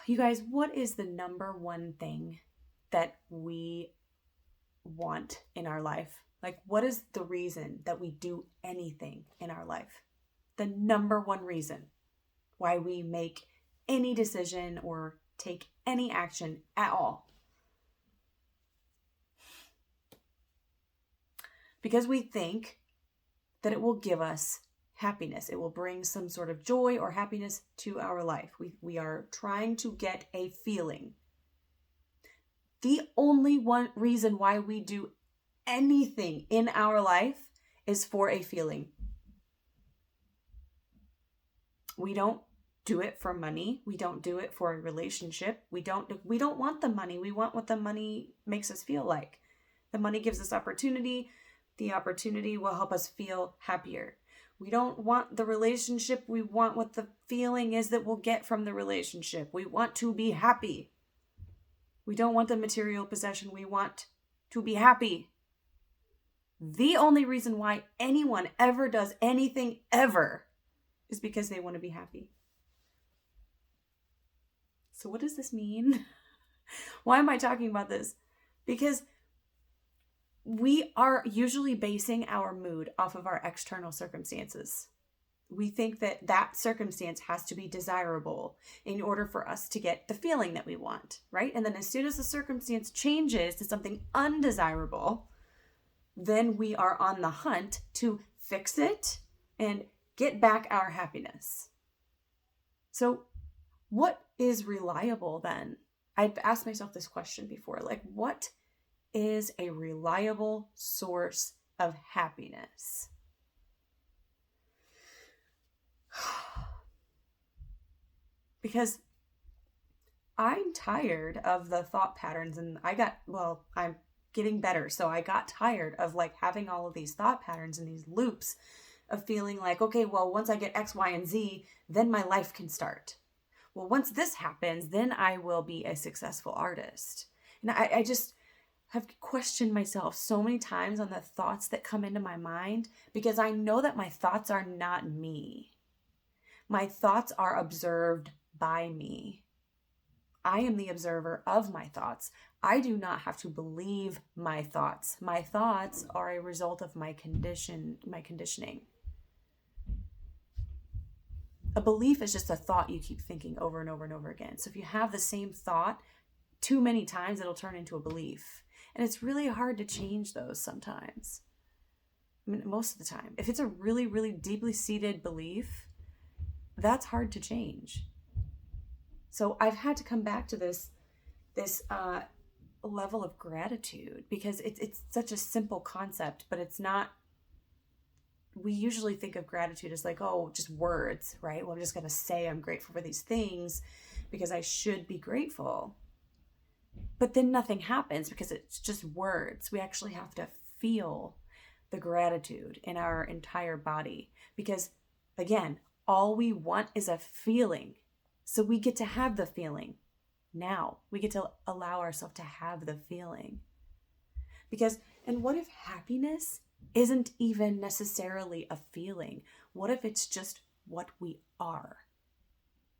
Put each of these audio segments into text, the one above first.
You guys, what is the number one thing that we want in our life? Like, what is the reason that we do anything in our life? The number one reason why we make any decision or take any action at all. Because we think that it will give us happiness. It will bring some sort of joy or happiness to our life. We are trying to get a feeling. The only one reason why we do anything in our life is for a feeling. We don't do it for money. We don't do it for a relationship. We don't want the money. We want what the money makes us feel like. The money gives us opportunity. The opportunity will help us feel happier. We don't want the relationship. We want what the feeling is that we'll get from the relationship. We want to be happy. We don't want the material possession. We want to be happy. The only reason why anyone ever does anything ever is because they want to be happy. So what does this mean? Why am I talking about this? Because we are usually basing our mood off of our external circumstances. We think that that circumstance has to be desirable in order for us to get the feeling that we want, right? And then as soon as the circumstance changes to something undesirable, then we are on the hunt to fix it and get back our happiness. So what is reliable then? I've asked myself this question before, like, what is a reliable source of happiness? Because I'm tired of the thought patterns, and I'm getting better. So I got tired of like having all of these thought patterns and these loops of feeling like, okay, well, once I get X, Y, and Z, then my life can start. Well, once this happens, then I will be a successful artist. And I just have questioned myself so many times on the thoughts that come into my mind, because I know that my thoughts are not me. My thoughts are observed by me. I am the observer of my thoughts. I do not have to believe my thoughts. My thoughts are a result of my conditioning. A belief is just a thought you keep thinking over and over and over again. So if you have the same thought too many times, it'll turn into a belief. And it's really hard to change those sometimes. I mean, most of the time. If it's a really, really deeply seated belief, that's hard to change. So I've had to come back to this level of gratitude, because it's such a simple concept, but it's not. We usually think of gratitude as like, oh, just words, right? Well, I'm just going to say I'm grateful for these things because I should be grateful. But then nothing happens because it's just words. We actually have to feel the gratitude in our entire body, because, again, all we want is a feeling. So we get to have the feeling now. We get to allow ourselves to have the feeling. And what if happiness isn't even necessarily a feeling? What if it's just what we are?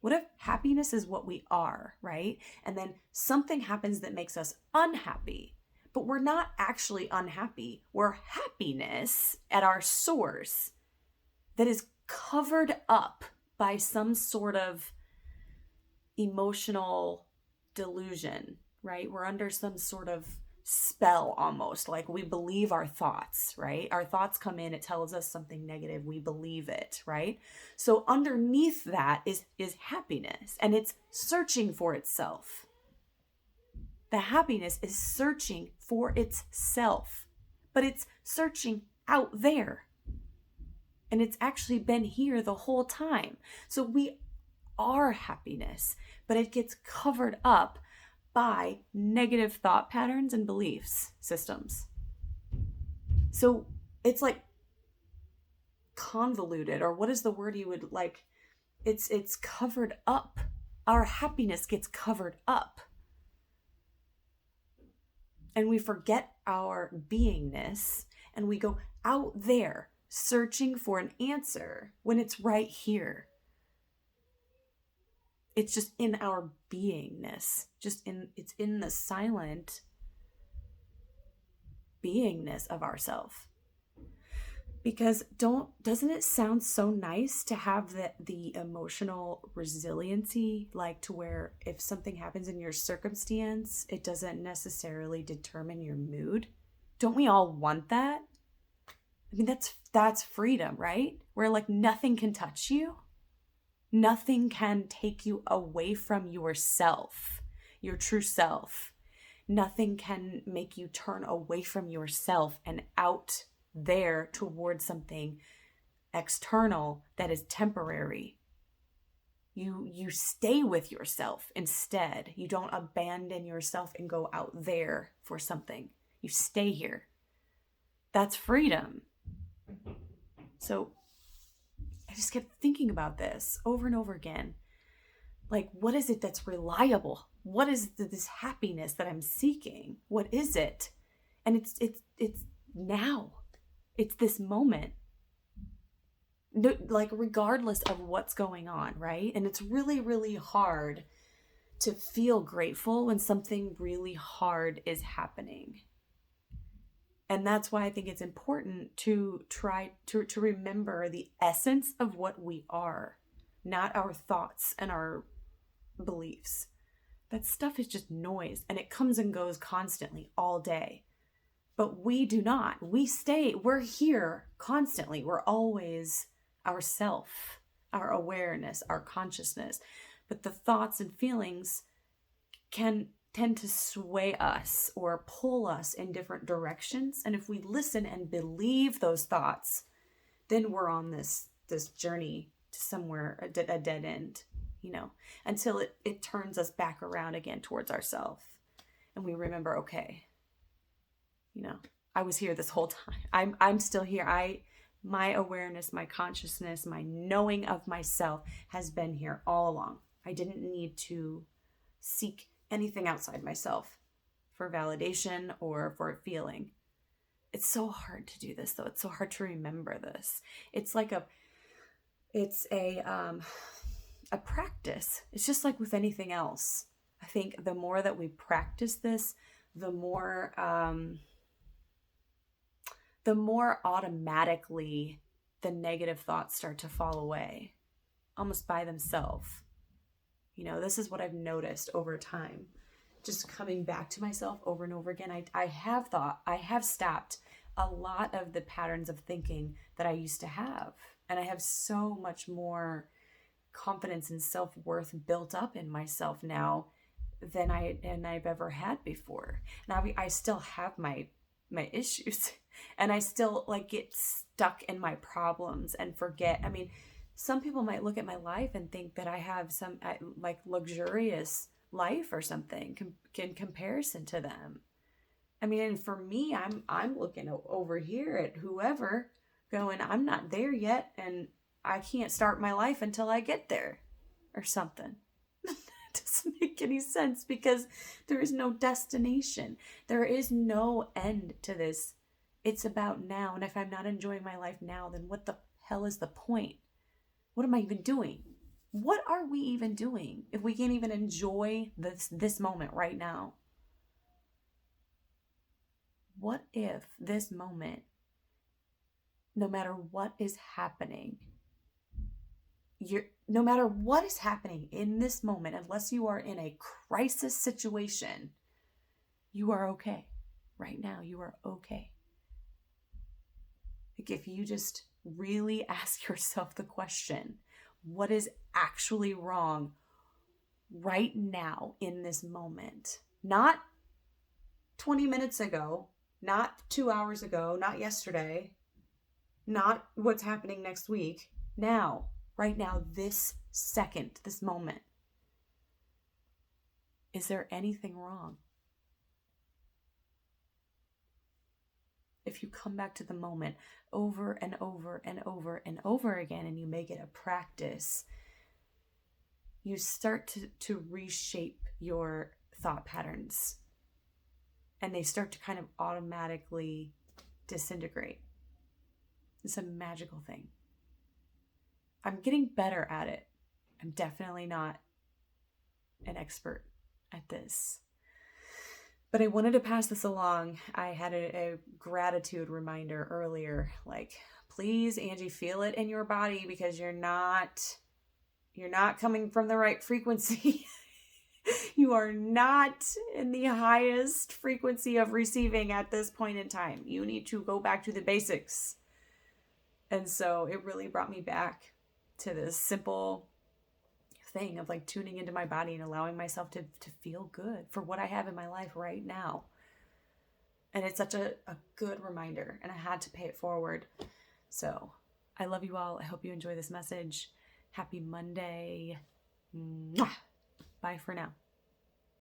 What if happiness is what we are, right? And then something happens that makes us unhappy, but we're not actually unhappy. We're happiness at our source that is covered up by some sort of emotional delusion, right? We're under some sort of spell almost, like we believe our thoughts, right? Our thoughts come in, it tells us something negative, we believe it, right? So underneath that is happiness, and it's searching for itself. The happiness is searching for itself, but it's searching out there. And it's actually been here the whole time. So we are happiness, but it gets covered up by negative thought patterns and beliefs systems. So it's like convoluted, or what is the word you would like? It's covered up. Our happiness gets covered up. And we forget our beingness, and we go out there searching for an answer when it's right here. It's just in our beingness, it's in the silent beingness of ourself. Because doesn't it sound so nice to have the emotional resiliency, like to where if something happens in your circumstance, it doesn't necessarily determine your mood? Don't we all want that? I mean, that's freedom, right? Where like nothing can touch you. Nothing can take you away from yourself, your true self. Nothing can make you turn away from yourself and out there towards something external that is temporary. You stay with yourself instead. You don't abandon yourself and go out there for something. You stay here. That's freedom. So I just kept thinking about this over and over again. Like, what is it that's reliable? What is this happiness that I'm seeking? What is it? And it's now. It's this moment. Like, regardless of what's going on, right? And it's really, really hard to feel grateful when something really hard is happening. And that's why I think it's important to try to remember the essence of what we are, not our thoughts and our beliefs. That stuff is just noise, and it comes and goes constantly all day. But we do not. We're here constantly. We're always ourself, our awareness, our consciousness. But the thoughts and feelings can tend to sway us or pull us in different directions. And if we listen and believe those thoughts, then we're on this journey to somewhere, a dead end, until it turns us back around again towards ourselves. And we remember, okay, I was here this whole time. I'm still here. My awareness, my consciousness, my knowing of myself has been here all along. I didn't need to seek anything outside myself for validation or for a feeling. It's so hard to do this, though. It's so hard to remember this. It's like a practice. It's just like with anything else. I think the more that we practice this, the more automatically the negative thoughts start to fall away, almost by themselves. This is what I've noticed over time, just coming back to myself over and over again. I have stopped a lot of the patterns of thinking that I used to have. And I have so much more confidence and self-worth built up in myself now than I've ever had before. Now I still have my issues, and I still get stuck in my problems and forget. I mean, some people might look at my life and think that I have some luxurious life or something in comparison to them. I mean, and for me, I'm looking over here at whoever going, I'm not there yet, and I can't start my life until I get there or something. It doesn't make any sense because there is no destination. There is no end to this. It's about now. And if I'm not enjoying my life now, then what the hell is the point? What am I even doing? What are we even doing if we can't even enjoy this moment right now? What if this moment, no matter what is happening, no matter what is happening in this moment, unless you are in a crisis situation, you are okay. Right now, you are okay. If you just really ask yourself the question, what is actually wrong right now in this moment? Not 20 minutes ago, not 2 hours ago, not yesterday, not what's happening next week. Now, right now, this second, this moment. Is there anything wrong? If you come back to the moment over and over and over and over again, and you make it a practice, you start to reshape your thought patterns, and they start to kind of automatically disintegrate. It's a magical thing. I'm getting better at it. I'm definitely not an expert at this. But I wanted to pass this along. I had a gratitude reminder earlier, like, please, Angie, feel it in your body, because you're not coming from the right frequency. You are not in the highest frequency of receiving at this point in time. You need to go back to the basics. And so it really brought me back to this simple thing of like tuning into my body and allowing myself to feel good for what I have in my life right now. And it's such a good reminder, and I had to pay it forward. So I love you all. I hope you enjoy this message. Happy Monday. Mwah! Bye for now.